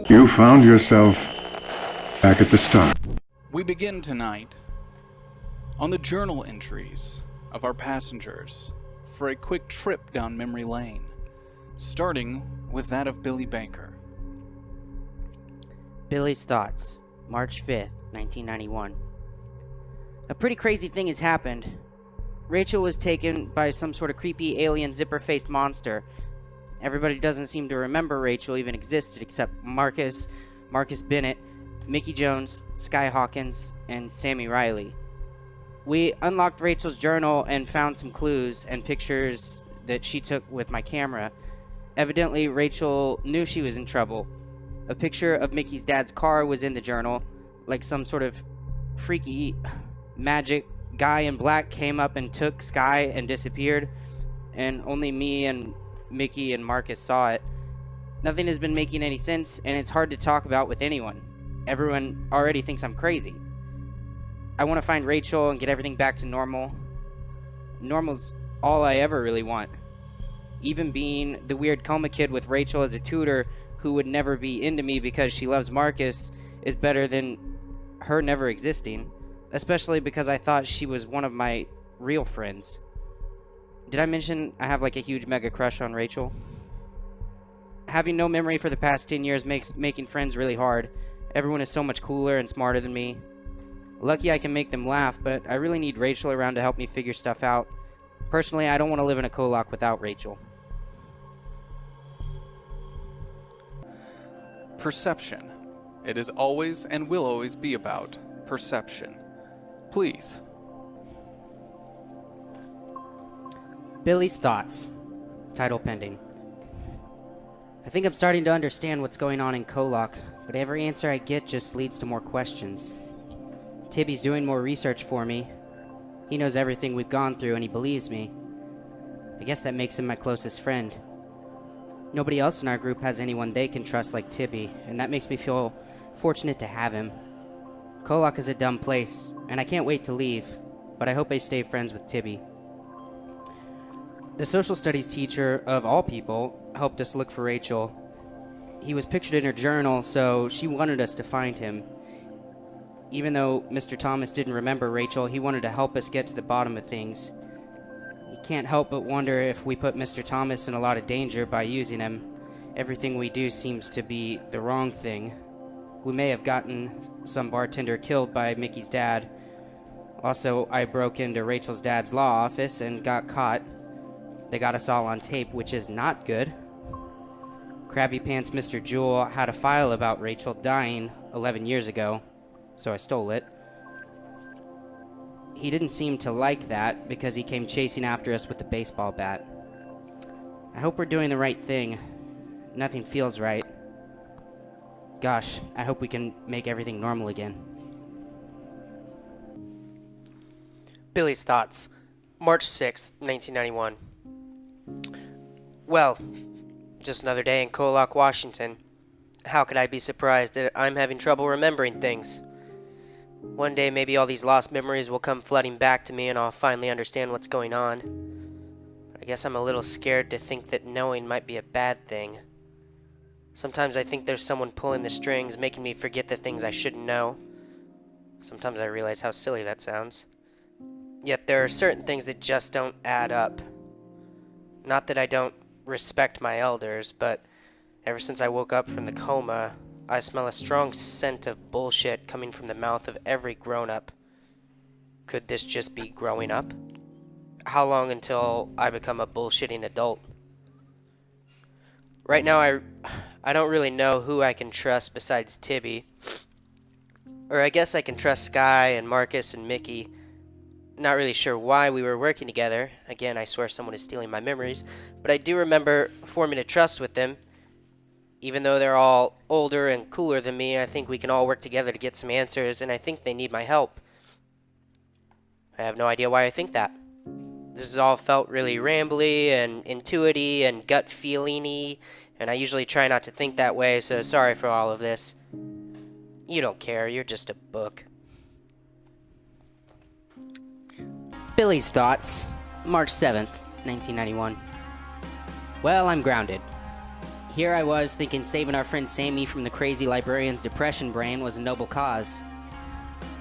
You found yourself back at the start. We begin tonight on the journal entries of our passengers for a quick trip down memory lane, starting with that of Billy Baker. Billy's Thoughts, March 5th, 1991. A pretty crazy thing has happened. Rachel was taken by some sort of creepy alien zipper-faced monster. Everybody doesn't seem to remember Rachel even existed except Marcus Bennett, Mickey Jones, Sky Hawkins, and Sammy Riley. We unlocked Rachel's journal and found some clues and pictures that she took with my camera. Evidently, Rachel knew she was in trouble. A picture of Mickey's dad's car was in the journal, like some sort of freaky magic guy in black came up and took Sky and disappeared, and only me and Mickey and Marcus saw it. Nothing has been making any sense, and it's hard to talk about with anyone. Everyone already thinks I'm crazy. I want to find Rachel and get everything back to normal. Normal's all I ever really want. Even being the weird coma kid with Rachel as a tutor who would never be into me because she loves Marcus is better than her never existing, especially because I thought she was one of my real friends. Did I mention I have like a huge mega crush on Rachel? Having no memory for the past 10 years makes making friends really hard. Everyone is so much cooler and smarter than me. Lucky I can make them laugh, but I really need Rachel around to help me figure stuff out. Personally, I don't want to live in a KOLLOK without Rachel. Perception. It is always and will always be about perception. Please. Billy's Thoughts. Title pending. I think I'm starting to understand what's going on in KOLLOK, but every answer I get just leads to more questions. Tibby's doing more research for me. He knows everything we've gone through and he believes me. I guess that makes him my closest friend. Nobody else in our group has anyone they can trust like Tibby, and that makes me feel fortunate to have him. KOLLOK is a dumb place, and I can't wait to leave, but I hope I stay friends with Tibby. The social studies teacher, of all people, helped us look for Rachel. He was pictured in her journal, so she wanted us to find him. Even though Mr. Thomas didn't remember Rachel, he wanted to help us get to the bottom of things. You can't help but wonder if we put Mr. Thomas in a lot of danger by using him. Everything we do seems to be the wrong thing. We may have gotten some bartender killed by Mickey's dad. Also, I broke into Rachel's dad's law office and got caught. They got us all on tape, which is not good. Krabby Pants Mr. Jewel had a file about Rachel dying 11 years ago, so I stole it. He didn't seem to like that because he came chasing after us with a baseball bat. I hope we're doing the right thing. Nothing feels right. Gosh, I hope we can make everything normal again. Billy's Thoughts, March 6th, 1991. Well, just another day in KOLLOK, Washington. How could I be surprised that I'm having trouble remembering things? One day maybe all these lost memories will come flooding back to me and I'll finally understand what's going on. I guess I'm a little scared to think that knowing might be a bad thing. Sometimes I think there's someone pulling the strings, making me forget the things I shouldn't know. Sometimes I realize how silly that sounds. Yet there are certain things that just don't add up. Not that I don't respect my elders, but ever since I woke up from the coma, I smell a strong scent of bullshit coming from the mouth of every grown-up. Could this just be growing up? How long until I become a bullshitting adult? Right now, I don't really know who I can trust besides Tibby. Or I guess I can trust Sky and Marcus and Mickey. Not really sure why we were working together. Again, I swear someone is stealing my memories. But I do remember forming a trust with them. Even though they're all older and cooler than me, I think we can all work together to get some answers, and I think they need my help. I have no idea why I think that. This has all felt really rambly and intuitive and gut feeling-y, and I usually try not to think that way, so sorry for all of this. You don't care, you're just a book. Billy's Thoughts, March 7th, 1991. Well, I'm grounded. Here I was thinking saving our friend Sammy from the crazy librarian's depression brain was a noble cause.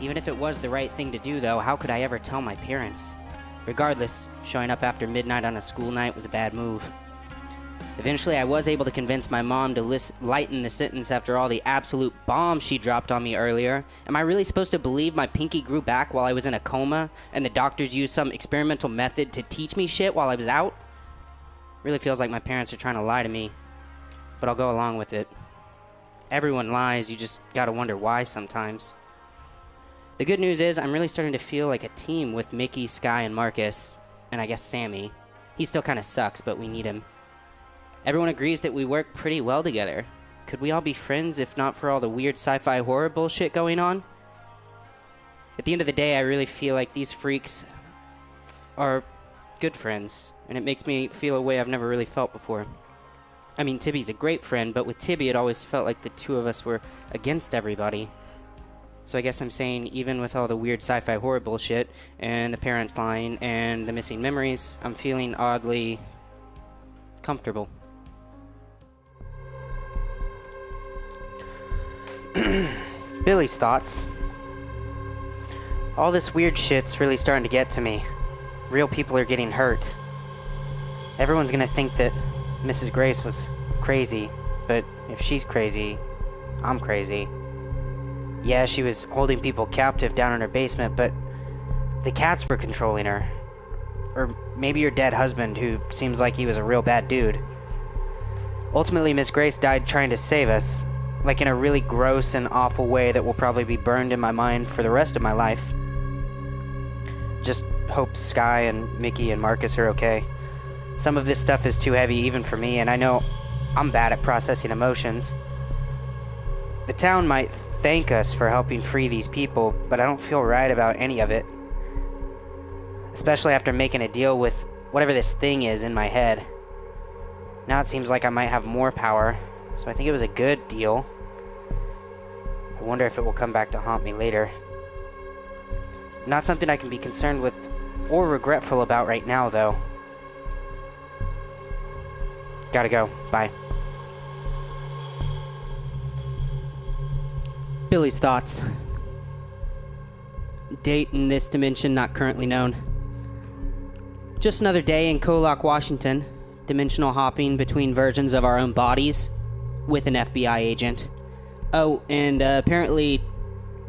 Even if it was the right thing to do, though, how could I ever tell my parents? Regardless, showing up after midnight on a school night was a bad move. Eventually, I was able to convince my mom to lighten the sentence after all the absolute bombs she dropped on me earlier. Am I really supposed to believe my pinky grew back while I was in a coma, and the doctors used some experimental method to teach me shit while I was out? Really feels like my parents are trying to lie to me, but I'll go along with it. Everyone lies, you just gotta wonder why sometimes. The good news is I'm really starting to feel like a team with Mickey, Sky, and Marcus, and I guess Sammy. He still kinda sucks, but we need him. Everyone agrees that we work pretty well together. Could we all be friends if not for all the weird sci-fi horror bullshit going on? At the end of the day, I really feel like these freaks are good friends, and it makes me feel a way I've never really felt before. I mean, Tibby's a great friend, but with Tibby it always felt like the two of us were against everybody. So I guess I'm saying, even with all the weird sci-fi horror bullshit, and the parents lying, and the missing memories, I'm feeling oddly comfortable. Billy's thoughts. All this weird shit's really starting to get to me. Real people are getting hurt. Everyone's gonna think that Mrs. Grace was crazy, but if she's crazy, I'm crazy. Yeah, she was holding people captive down in her basement, but the cats were controlling her. Or maybe your dead husband, who seems like he was a real bad dude. Ultimately, Miss Grace died trying to save us, like in a really gross and awful way that will probably be burned in my mind for the rest of my life. Just hope Sky and Mickey and Marcus are okay. Some of this stuff is too heavy even for me, and I know I'm bad at processing emotions. The town might thank us for helping free these people, but I don't feel right about any of it. Especially after making a deal with whatever this thing is in my head. Now it seems like I might have more power, so I think it was a good deal. I wonder if it will come back to haunt me later. Not something I can be concerned with or regretful about right now, though. Gotta go. Bye. Billy's thoughts. Date in this dimension not currently known. Just another day in KOLLOK, Washington. Dimensional hopping between versions of our own bodies with an FBI agent. Oh, and apparently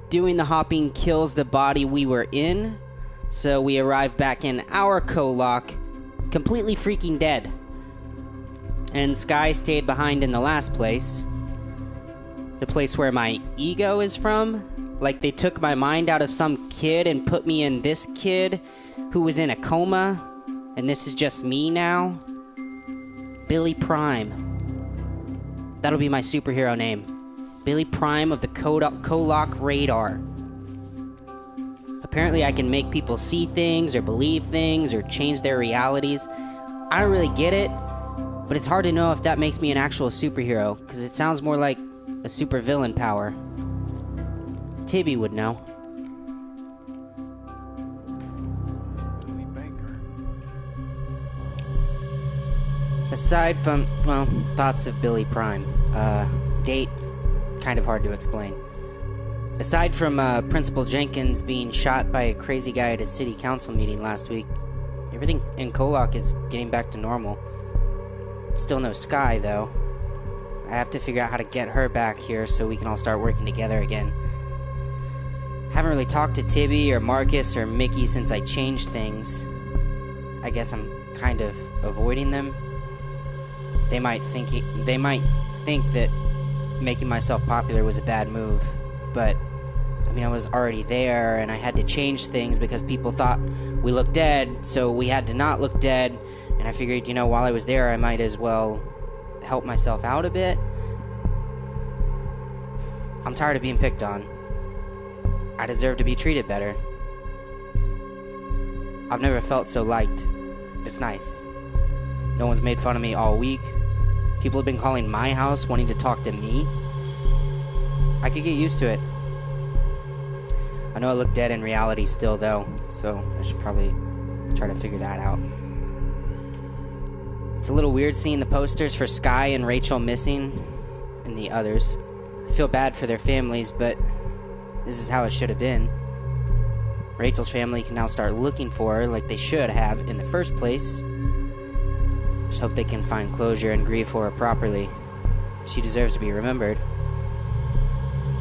doing the hopping kills the body we were in, so we arrive back in our KOLLOK completely freaking dead. And Sky stayed behind in the last place. The place where my ego is from. Like they took my mind out of some kid and put me in this kid who was in a coma. And this is just me now. Billy Prime. That'll be my superhero name. Billy Prime of the KOLLOK radar. Apparently I can make people see things or believe things or change their realities. I don't really get it, but it's hard to know if that makes me an actual superhero, because it sounds more like a supervillain power. Tibby would know. Aside from, well, thoughts of Billy Prime, date, kind of hard to explain. Aside from Principal Jenkins being shot by a crazy guy at a city council meeting last week, everything in KOLLOK is getting back to normal. Still no Sky, though. I have to figure out how to get her back here so we can all start working together again. Haven't really talked to Tibby or Marcus or Mickey since I changed things. I guess I'm kind of avoiding them. They might think that making myself popular was a bad move, but I mean, I was already there and I had to change things because people thought we looked dead, so we had to not look dead. And I figured, while I was there, I might as well help myself out a bit. I'm tired of being picked on. I deserve to be treated better. I've never felt so liked. It's nice. No one's made fun of me all week. People have been calling my house wanting to talk to me. I could get used to it. I know I look dead in reality still, though, so I should probably try to figure that out. It's a little weird seeing the posters for Sky and Rachel missing, and the others. I feel bad for their families, but this is how it should have been. Rachel's family can now start looking for her like they should have in the first place. Just hope they can find closure and grieve for her properly. She deserves to be remembered.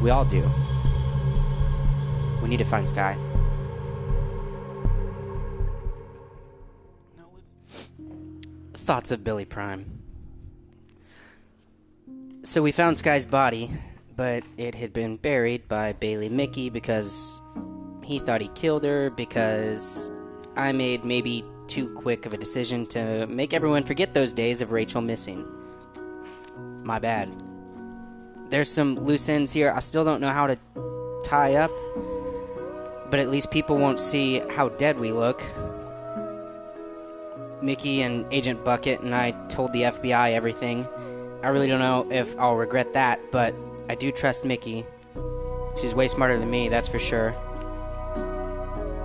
We all do. We need to find Sky. Thoughts of Billy Prime. So we found Sky's body, but it had been buried by Bailey Mickey because he thought he killed her, because I made maybe too quick of a decision to make everyone forget those days of Rachel missing. My bad. There's some loose ends here I still don't know how to tie up, but at least people won't see how dead we look. Mickey and Agent Bucket and I told the FBI everything. I really don't know if I'll regret that, but I do trust Mickey. She's way smarter than me, that's for sure.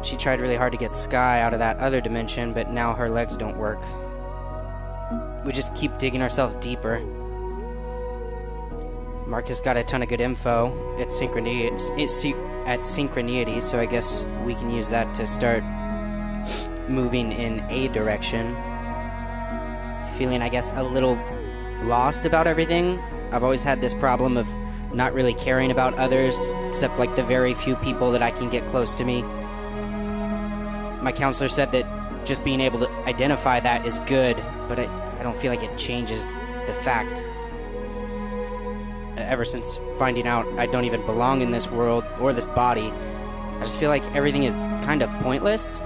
She tried really hard to get Sky out of that other dimension, but now her legs don't work. We just keep digging ourselves deeper. Marcus got a ton of good info at Synchronity, so I guess we can use that to start moving in a direction. Feeling, I guess, a little lost about everything. I've always had this problem of not really caring about others, except like the very few people that I can get close to me. My counselor said that just being able to identify that is good, but I don't feel like it changes the fact. Ever since finding out I don't even belong in this world or this body, I just feel like everything is kind of pointless.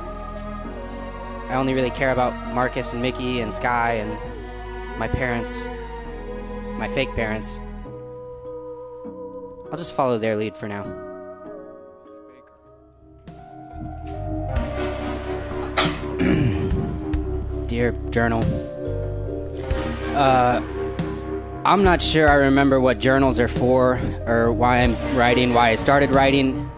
I only really care about Marcus and Mickey and Sky and my parents, my fake parents. I'll just follow their lead for now. Dear Journal, I'm not sure I remember what journals are for, or why I'm writing, why I started writing.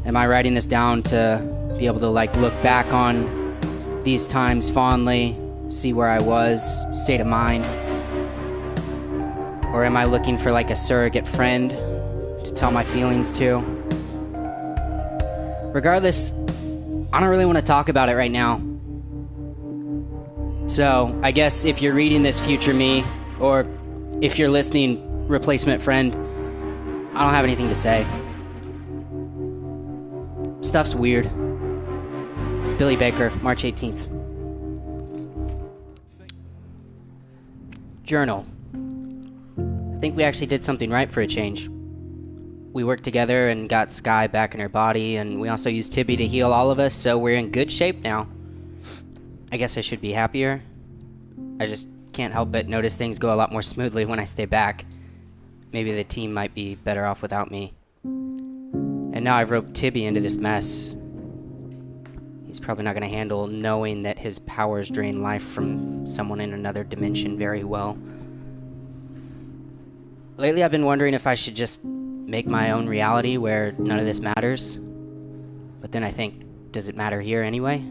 Am I writing this down to be able to like look back on these times fondly, see where I was, state of mind? Or am I looking for like a surrogate friend to tell my feelings to? Regardless, I don't really want to talk about it right now. So, I guess if you're reading this, future me, or if you're listening, replacement friend, I don't have anything to say. Stuff's weird. Billy Baker, March 18th. Journal. I think we actually did something right for a change. We worked together and got Sky back in her body, and we also used Tibby to heal all of us, so we're in good shape now. I guess I should be happier. I just can't help but notice things go a lot more smoothly when I stay back. Maybe the team might be better off without me. And now I've roped Tibby into this mess. He's probably not going to handle knowing that his powers drain life from someone in another dimension very well. Lately I've been wondering if I should just make my own reality where none of this matters. But then I think, does it matter here anyway?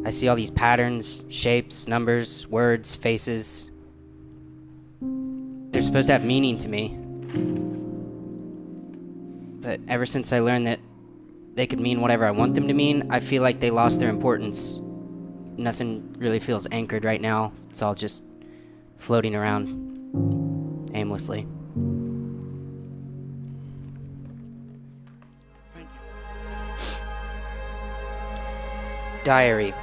I see all these patterns, shapes, numbers, words, faces. They're supposed to have meaning to me. But ever since I learned that they could mean whatever I want them to mean, I feel like they lost their importance. Nothing really feels anchored right now. It's all just floating around aimlessly. Diary, :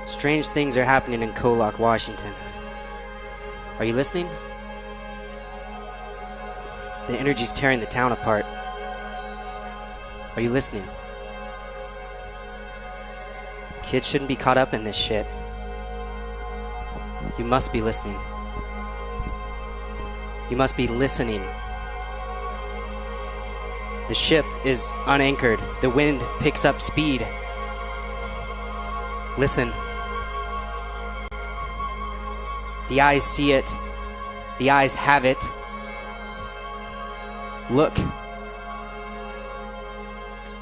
Strange things are happening in KOLLOK, Washington. Are you listening? The energy's tearing the town apart. Are you listening? Kids shouldn't be caught up in this shit. You must be listening. You must be listening. The ship is unanchored. The wind picks up speed. Listen. The eyes see it. The eyes have it. Look.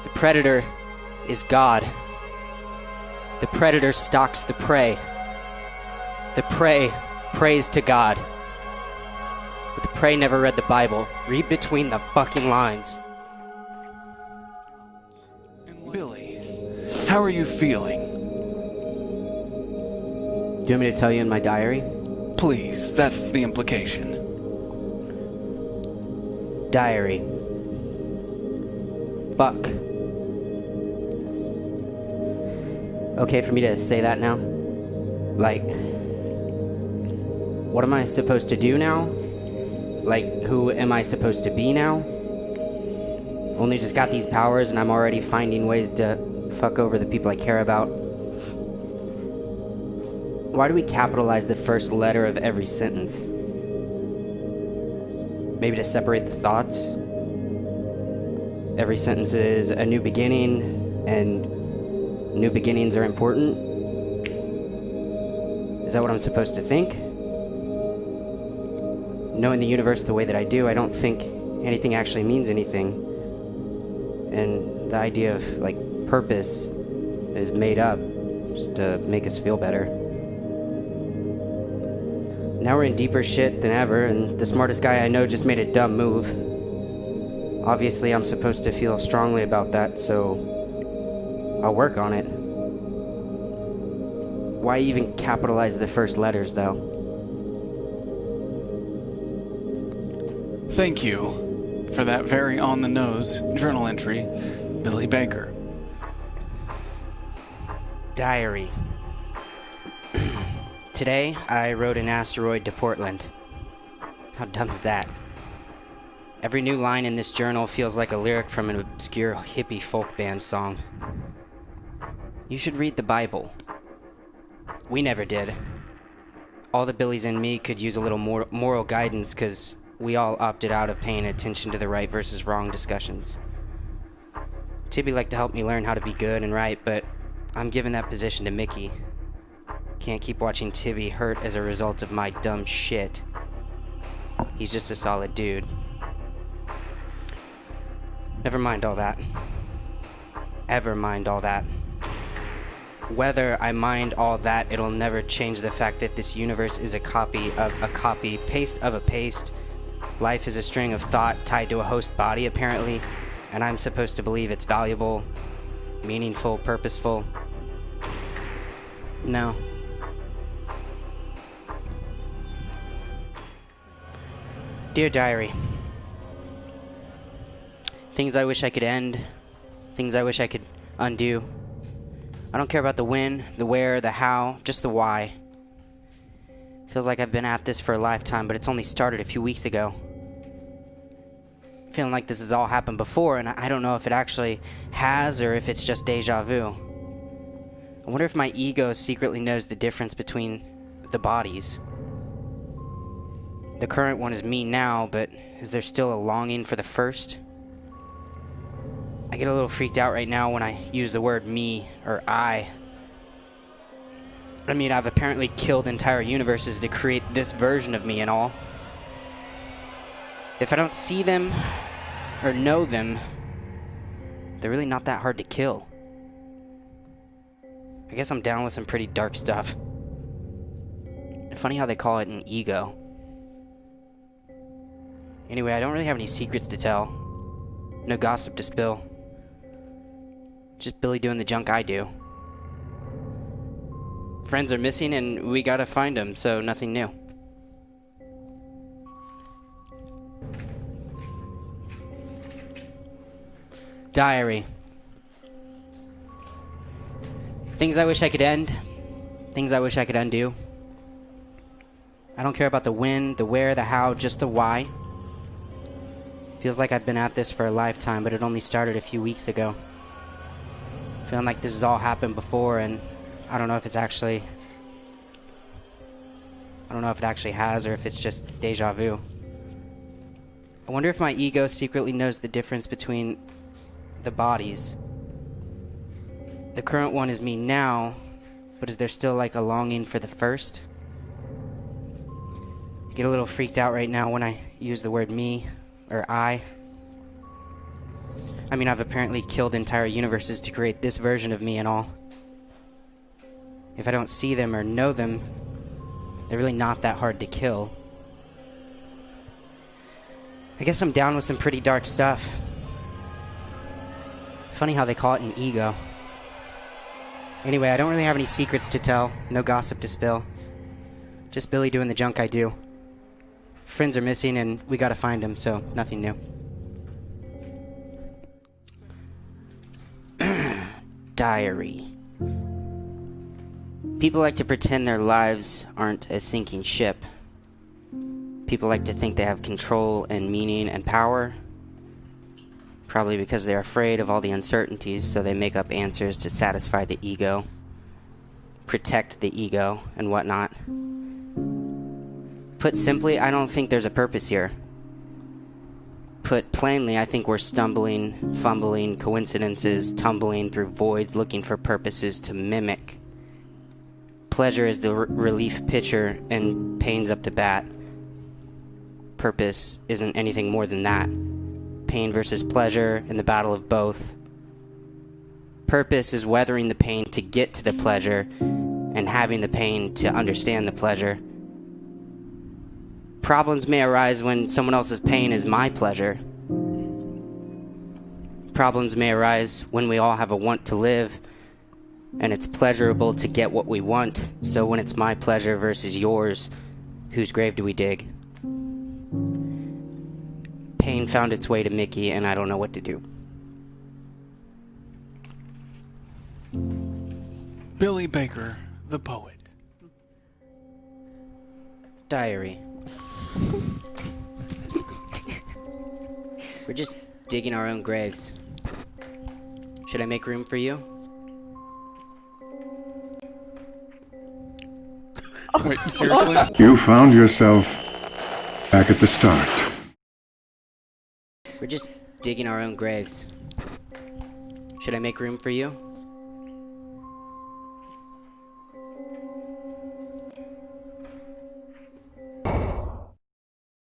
The predator is God. The predator stalks the prey. The prey prays to God. But the prey never read the Bible. Read between the fucking lines. Billy, how are you feeling? Do you want me to tell you in my diary? Please, that's the implication. Diary. Fuck. Okay for me to say that now? Like, what am I supposed to do now? Like, who am I supposed to be now? Only just got these powers and I'm already finding ways to fuck over the people I care about. Why do we capitalize the first letter of every sentence? Maybe to separate the thoughts? Every sentence is a new beginning, and new beginnings are important? Is that what I'm supposed to think? Knowing the universe the way that I do, I don't think anything actually means anything. And the idea of, like, purpose is made up just to make us feel better. Now we're in deeper shit than ever, and the smartest guy I know just made a dumb move. Obviously, I'm supposed to feel strongly about that, so I'll work on it. Why even capitalize the first letters, though? Thank you for that very on-the-nose journal entry, Billy Baker. Diary. Today, I rode an asteroid to Portland. How dumb is that? Every new line in this journal feels like a lyric from an obscure hippie folk band song. You should read the Bible. We never did. All the Billies and me could use a little more moral guidance because we all opted out of paying attention to the right versus wrong discussions. Tibby liked to help me learn how to be good and right, but I'm giving that position to Mickey. Can't keep watching Tibby hurt as a result of my dumb shit. He's just a solid dude. Never mind all that. Ever mind all that. Whether I mind all that, it'll never change the fact that this universe is a copy of a copy, paste of a paste. Life is a string of thought tied to a host body, apparently, and I'm supposed to believe it's valuable, meaningful, purposeful. No. Dear Diary, things I wish I could end, things I wish I could undo. I don't care about the when, the where, the how, just the why. Feels like I've been at this for a lifetime, but it's only started a few weeks ago. Feeling like this has all happened before, and I don't know if it actually has or if it's just deja vu. I wonder if my ego secretly knows the difference between the bodies. The current one is me now, but is there still a longing for the first? I get a little freaked out right now when I use the word me or I. I mean, I've apparently killed entire universes to create this version of me and all. If I don't see them or know them, they're really not that hard to kill. I guess I'm down with some pretty dark stuff. Funny how they call it an ego. Anyway, I don't really have any secrets to tell. No gossip to spill. Just Billy doing the junk I do. Friends are missing and we gotta find them, so nothing new. Diary. Things I wish I could end. Things I wish I could undo. I don't care about the when, the where, the how, just the why. Feels like I've been at this for a lifetime, but it only started a few weeks ago. Feeling like this has all happened before, and I don't know if it actually has, or if it's just deja vu. I wonder if my ego secretly knows the difference between the bodies. The current one is me now, but is there still like a longing for the first? I get a little freaked out right now when I use the word me or I. I mean, I've apparently killed entire universes to create this version of me and all. If I don't see them or know them, they're really not that hard to kill. I guess I'm down with some pretty dark stuff. Funny how they call it an ego. Anyway, I don't really have any secrets to tell, no gossip to spill. Just Billy doing the junk I do. Friends are missing and we gotta find them, so nothing new. Diary. People like to pretend their lives aren't a sinking ship. People like to think they have control and meaning and power. Probably because they're afraid of all the uncertainties, so they make up answers to satisfy the ego, protect the ego, and whatnot. Put simply, I don't think there's a purpose here. Put plainly, I think we're stumbling, fumbling, coincidences, tumbling through voids looking for purposes to mimic. Pleasure is the relief pitcher and pain's up to bat. Purpose isn't anything more than that. Pain versus pleasure in the battle of both. Purpose is weathering the pain to get to the pleasure and having the pain to understand the pleasure. Problems may arise when someone else's pain is my pleasure. Problems may arise when we all have a want to live and it's pleasurable to get what we want, so when it's my pleasure versus yours, whose grave do we dig? Pain found its way to Mickey, and I don't know what to do. Billy Baker, the poet. Diary. We're just digging our own graves. Should I make room for you? Wait, seriously? You found yourself back at the start. We're just digging our own graves. Should I make room for you?